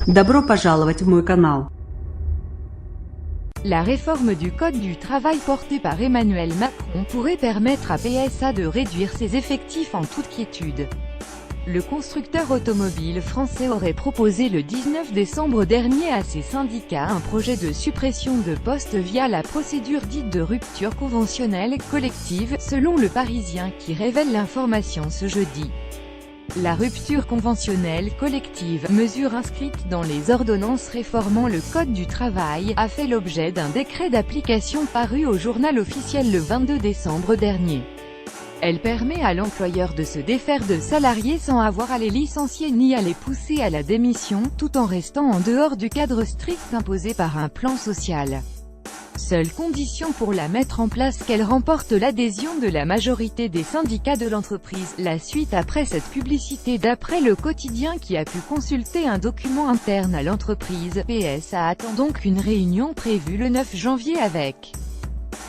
Добро пожаловать в мой канал. La réforme du Code du travail portée par Emmanuel Macron pourrait permettre à PSA de réduire ses effectifs en toute quiétude. Le constructeur automobile français aurait proposé le 19 décembre dernier à ses syndicats un projet de suppression de postes via la procédure dite de rupture conventionnelle collective, selon Le Parisien qui révèle l'information ce jeudi. La rupture conventionnelle collective, mesure inscrite dans les ordonnances réformant le Code du travail, a fait l'objet d'un décret d'application paru au journal officiel le 22 décembre dernier. Elle permet à l'employeur de se défaire de salariés sans avoir à les licencier ni à les pousser à la démission, tout en restant en dehors du cadre strict imposé par un plan social. Seule condition pour la mettre en place qu'elle remporte l'adhésion de la majorité des syndicats de l'entreprise. La suite après cette publicité d'après Le Quotidien qui a pu consulter un document interne à l'entreprise. PSA attend donc une réunion prévue le 9 janvier avec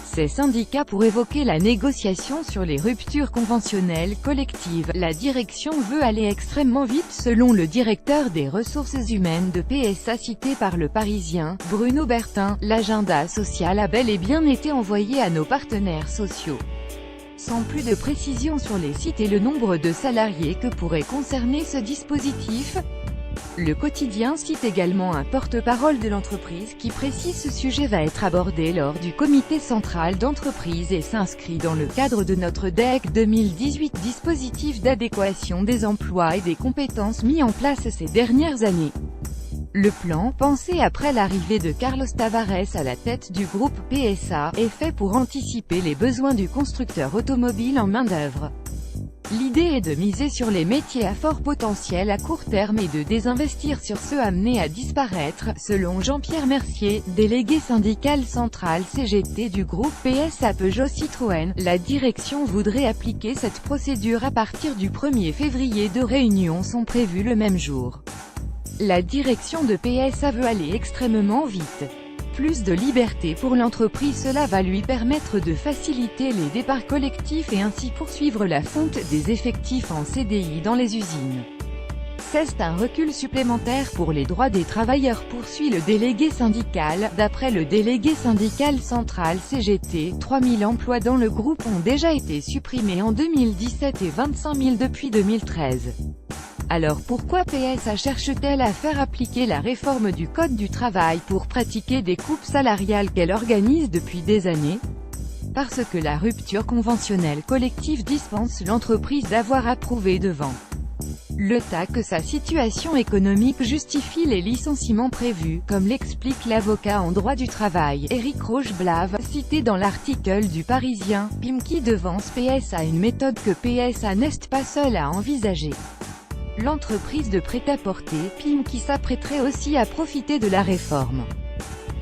ces syndicats pour évoquer la négociation sur les ruptures conventionnelles collectives. La direction veut aller extrêmement vite selon le directeur des ressources humaines de PSA cité par Le Parisien, Bruno Bertin. L'agenda social a bel et bien été envoyé à nos partenaires sociaux. Sans plus de précision sur les sites et le nombre de salariés que pourrait concerner ce dispositif, Le Quotidien cite également un porte-parole de l'entreprise qui précise ce sujet va être abordé lors du comité central d'entreprise et s'inscrit dans le cadre de notre DEC 2018, dispositif d'adéquation des emplois et des compétences mis en place ces dernières années. Le plan, pensé après l'arrivée de Carlos Tavares à la tête du groupe PSA, est fait pour anticiper les besoins du constructeur automobile en main-d'œuvre. L'idée est de miser sur les métiers à fort potentiel à court terme et de désinvestir sur ceux amenés à disparaître, selon Jean-Pierre Mercier, délégué syndical central CGT du groupe PSA Peugeot Citroën. La direction voudrait appliquer cette procédure à partir du 1er février. 2 réunions sont prévues le même jour. La direction de PSA veut aller extrêmement vite. Plus de liberté pour l'entreprise, cela va lui permettre de faciliter les départs collectifs et ainsi poursuivre la fonte des effectifs en CDI dans les usines. C'est un recul supplémentaire pour les droits des travailleurs, poursuit le délégué syndical. D'après le délégué syndical central CGT, 3000 emplois dans le groupe ont déjà été supprimés en 2017 et 25 000 depuis 2013. Alors pourquoi PSA cherche-t-elle à faire appliquer la réforme du Code du travail pour pratiquer des coupes salariales qu'elle organise depuis des années? Parce que la rupture conventionnelle collective dispense l'entreprise d'avoir approuvé devant l'État que sa situation économique justifie les licenciements prévus, comme l'explique l'avocat en droit du travail, Éric Rocheblave, cité dans l'article du Parisien. Pimkie devance PSA, une méthode que PSA n'est pas seule à envisager. L'entreprise de prêt-à-porter, Pimkie s'apprêterait aussi à profiter de la réforme.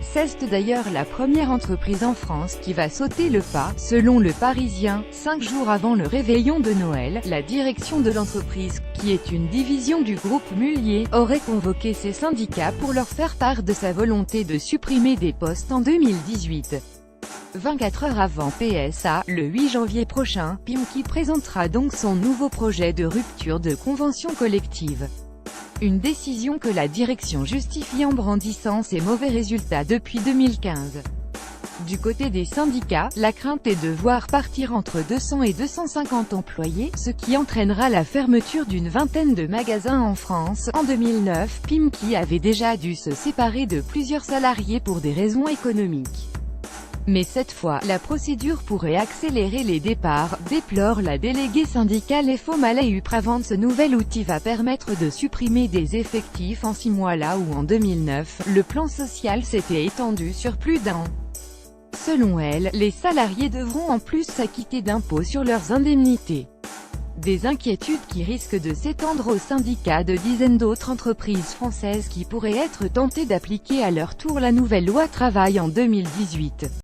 C'est d'ailleurs la première entreprise en France qui va sauter le pas, selon Le Parisien. 5 jours avant le réveillon de Noël, la direction de l'entreprise, qui est une division du groupe Mullier, aurait convoqué ses syndicats pour leur faire part de sa volonté de supprimer des postes en 2018. 24 heures avant PSA, le 8 janvier prochain, Pimkie présentera donc son nouveau projet de rupture de convention collective. Une décision que la direction justifie en brandissant ses mauvais résultats depuis 2015. Du côté des syndicats, la crainte est de voir partir entre 200 et 250 employés, ce qui entraînera la fermeture d'une vingtaine de magasins en France. En 2009, Pimkie avait déjà dû se séparer de plusieurs salariés pour des raisons économiques. Mais cette fois, la procédure pourrait accélérer les départs, déplore la déléguée syndicale FO Malay Upravant. Ce nouvel outil va permettre de supprimer des effectifs en 6 mois là où en 2009, le plan social s'était étendu sur plus d'1 an. Selon elle, les salariés devront en plus s'acquitter d'impôts sur leurs indemnités. Des inquiétudes qui risquent de s'étendre aux syndicats de dizaines d'autres entreprises françaises qui pourraient être tentées d'appliquer à leur tour la nouvelle loi travail en 2018.